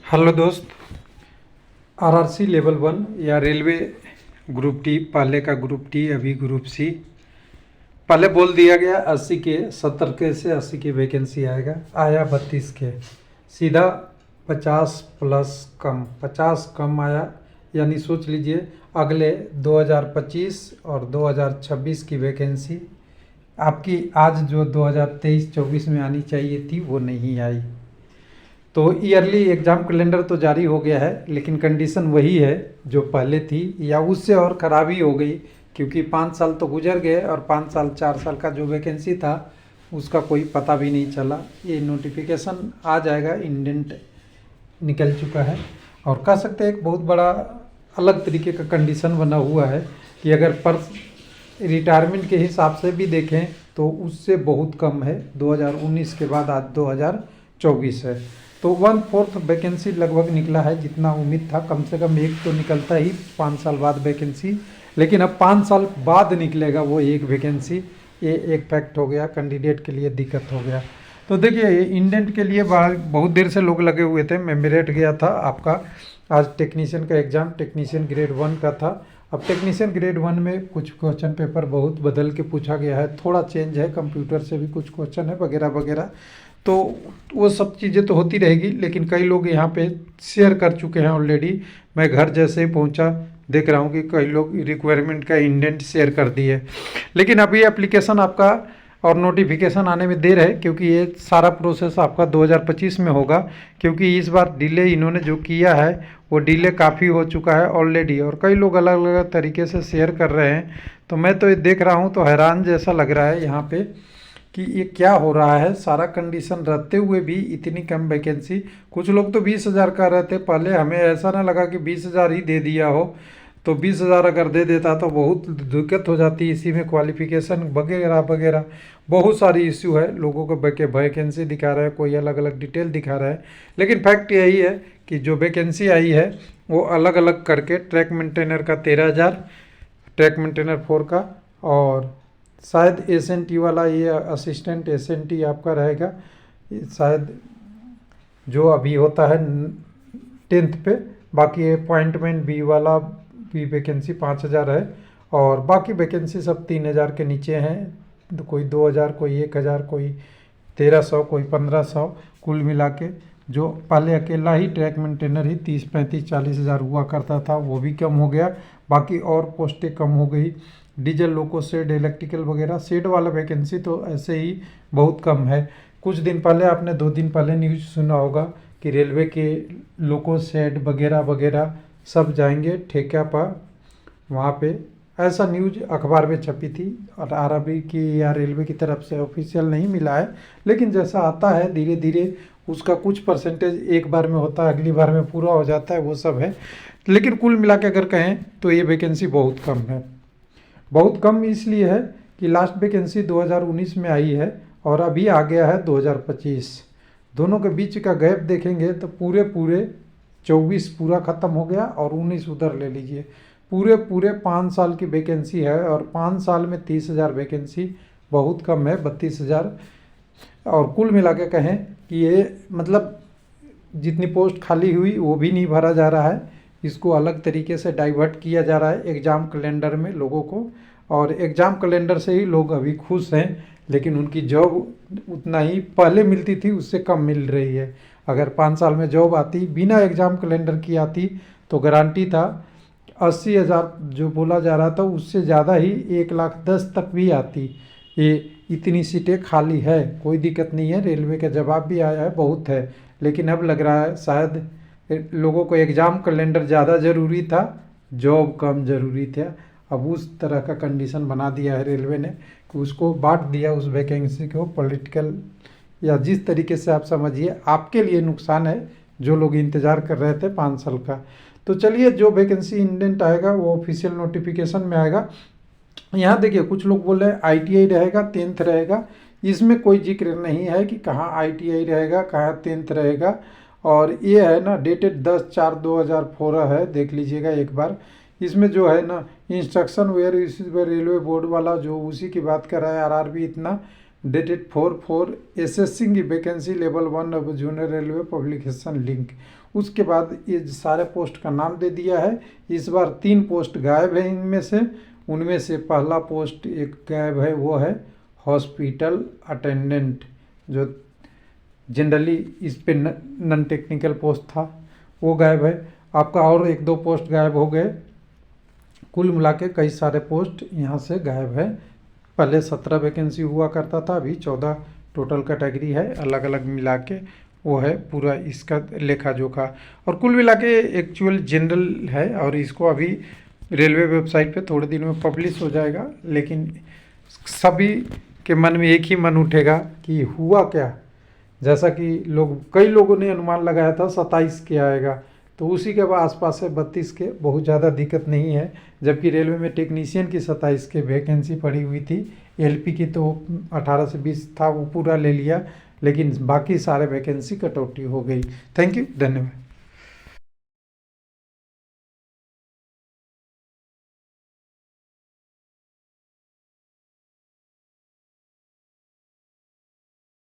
Hello दोस्त। RRC level 1 या railway group T, पहले का ग्रुप टी अभी ग्रुप सी। पहले बोल दिया गया 80 के 70 के से 80 की वैकेंसी आएगा, आया 32 के, सीधा 50 प्लस कम 50 कम आया। यानी सोच लीजिए अगले 2025 और 2026 की वैकेंसी आपकी आज जो 2023-24 में आनी चाहिए थी वो नहीं आई। तो ईयरली एग्ज़ाम कैलेंडर तो जारी हो गया है, लेकिन कंडीशन वही है जो पहले थी या उससे और ख़राबी हो गई, क्योंकि 5 साल तो गुजर गए और 5 साल 4 साल का जो वैकेंसी था उसका कोई पता भी नहीं चला। ये नोटिफिकेशन आ जाएगा, इंडेंट निकल चुका है और कह सकते हैं एक बहुत बड़ा अलग तरीके का कंडीशन बना हुआ है कि अगर पर रिटायरमेंट के हिसाब से भी देखें तो उससे बहुत कम है। 2019 के बाद आज 2024 है, तो 1/4 वैकेंसी लगभग निकला है। जितना उम्मीद था, कम से कम एक तो निकलता ही 5 साल बाद वैकेंसी, लेकिन अब 5 साल बाद निकलेगा वो एक वैकेंसी। ये एक फैक्ट हो गया, कैंडिडेट के लिए दिक्कत हो गया। तो देखिए इंडेंट के लिए बहुत देर से लोग लगे हुए थे। मैं मेरिट गया था आपका आज टेक्नीशियन का एग्ज़ाम, टेक्नीशियन ग्रेड 1 का था। अब टेक्नीशियन ग्रेड 1 में कुछ क्वेश्चन पेपर बहुत बदल के पूछा गया है, थोड़ा चेंज है, कंप्यूटर से भी कुछ क्वेश्चन है वगैरह वगैरह। तो वो सब चीज़ें तो होती रहेगी, लेकिन कई लोग यहाँ पे शेयर कर चुके हैं ऑलरेडी। मैं घर जैसे ही पहुँचा देख रहा हूँ कि कई लोग रिक्वायरमेंट का इंडेंट शेयर कर दिए। लेकिन अभी एप्लीकेशन आपका और नोटिफिकेशन आने में देर है, क्योंकि ये सारा प्रोसेस आपका 2025 में होगा, क्योंकि इस बार डिले इन्होंने जो किया है वो डिले काफ़ी हो चुका है ऑलरेडी, और कई लोग अलग अलग तरीके से शेयर कर रहे हैं। तो मैं तो ये देख रहा हूँ तो हैरान जैसा लग रहा है यहाँ पे कि ये क्या हो रहा है। सारा कंडीशन रहते हुए भी इतनी कम वैकेंसी। कुछ लोग तो 20,000 का रहते पहले, हमें ऐसा ना लगा कि 20,000 ही दे दिया हो। तो 20,000 अगर दे देता तो बहुत दिक्कत हो जाती, इसी में क्वालिफिकेशन वगैरह वगैरह बहुत सारी इश्यू है। लोगों को वैकेंसी दिखा रहा है, कोई अलग अलग डिटेल दिखा रहा है, लेकिन फैक्ट यही है कि जो वैकेंसी आई है वो अलग अलग करके ट्रैक मेंटेनर का 13,000, ट्रैक मेंटेनर 4 का, और शायद एसएनटी वाला ये असिस्टेंट एसएनटी आपका रहेगा शायद, जो अभी होता है 10th पे। बाकी अपॉइंटमेंट बी वाला भी वैकेंसी 5,000 है, और बाकी वैकेंसी सब 3,000 के नीचे हैं। तो कोई 2,000, कोई 1,000, कोई 1,300, कोई 1,500, कुल मिला के जो पहले अकेला ही ट्रैक मेंटेनर ही 30, 35, 40,000 हुआ करता था वो भी कम हो गया। बाकी और पोस्टें कम हो गई। डीजल लोको शेड, इलेक्ट्रिकल वगैरह शेड वाला वैकेंसी तो ऐसे ही बहुत कम है। कुछ दिन पहले आपने 2 दिन पहले न्यूज़ सुना होगा कि रेलवे के लोको शेड वगैरह वगैरह सब जाएंगे ठेका पर वहाँ पे, ऐसा न्यूज़ अखबार में छपी थी। और आरआरबी की या रेलवे की तरफ से ऑफिशियल नहीं मिला है, लेकिन जैसा आता है धीरे धीरे उसका कुछ परसेंटेज एक बार में होता है, अगली बार में पूरा हो जाता है, वो सब है। लेकिन कुल मिला के अगर कहें तो ये वैकेंसी बहुत कम है। बहुत कम इसलिए है कि लास्ट वैकेंसी 2019 में आई है और अभी आ गया है 2025। दोनों के बीच का गैप देखेंगे तो पूरे पूरे 24 पूरा ख़त्म हो गया और 19 उधर ले लीजिए, पूरे पूरे 5 साल की वैकेंसी है। और 5 साल में 30,000 वैकेंसी बहुत कम है, 32,000। और कुल मिला के कहें कि ये मतलब जितनी पोस्ट खाली हुई वो भी नहीं भरा जा रहा है, इसको अलग तरीके से डाइवर्ट किया जा रहा है एग्ज़ाम कैलेंडर में लोगों को, और एग्ज़ाम कैलेंडर से ही लोग अभी खुश हैं। लेकिन उनकी जॉब उतना ही पहले मिलती थी उससे कम मिल रही है। अगर 5 साल में जॉब आती बिना एग्ज़ाम कैलेंडर की आती तो गारंटी था 80,000 जो बोला जा रहा था उससे ज़्यादा ही 1,10,000 तक भी आती। ये इतनी सीटें खाली है, कोई दिक्कत नहीं है। रेलवे का जवाब भी आया है बहुत है, लेकिन अब लग रहा है शायद लोगों को एग्ज़ाम कैलेंडर ज़्यादा ज़रूरी था, जॉब कम ज़रूरी था। अब उस तरह का कंडीशन बना दिया है रेलवे ने कि उसको बांट दिया उस वैकेंसी को पॉलिटिकल, या जिस तरीके से आप समझिए आपके लिए नुकसान है जो लोग इंतज़ार कर रहे थे 5 साल का। तो चलिए जो वैकेंसी इंडेंट आएगा वो ऑफिशियल नोटिफिकेशन में आएगा। यहाँ देखिए कुछ लोग बोल रहे हैं आईटीआई रहेगा, 10th रहेगा। इसमें कोई जिक्र नहीं है कि कहाँ आईटीआई रहेगा, कहाँ 10th रहेगा। और ये है ना डेटेड 10/4/2014 है, देख लीजिएगा एक बार। इसमें जो है ना इंस्ट्रक्शन वेयर इसी पर रेलवे बोर्ड वाला जो उसी की बात कर रहा है आरआरबी इतना dated 4/4 assessing vacancy level 1 of junior railway publication link. उसके बाद ये सारे पोस्ट का नाम दे दिया है। इस बार 3 पोस्ट गायब है इनमें से। उनमें से पहला पोस्ट एक गायब है, वो है हॉस्पिटल अटेंडेंट, जो जनरली इस पे नॉन टेक्निकल पोस्ट था, वो गायब है। आपका और 1-2 पोस्ट गायब हो गए। कुल मिला के कई सारे पोस्ट यहाँ से गायब है। पहले 17 वैकेंसी हुआ करता था, अभी 14 टोटल कैटेगरी है, अलग अलग मिला के वो है पूरा इसका लेखा जोखा। और कुल मिला के एक्चुअल जनरल है, और इसको अभी रेलवे वेबसाइट पे थोड़े दिन में पब्लिश हो जाएगा। लेकिन सभी के मन में एक ही मन उठेगा कि हुआ क्या। जैसा कि कई लोगों ने अनुमान लगाया था 27 के आएगा, तो उसी के बाद आसपास से 32 के, बहुत ज़्यादा दिक्कत नहीं है। जबकि रेलवे में टेक्नीशियन की 27 के वैकेंसी पड़ी हुई थी, एलपी की तो 18 से 20 था, वो पूरा ले लिया, लेकिन बाकी सारे वैकेंसी कटौती हो गई। थैंक यू, धन्यवाद।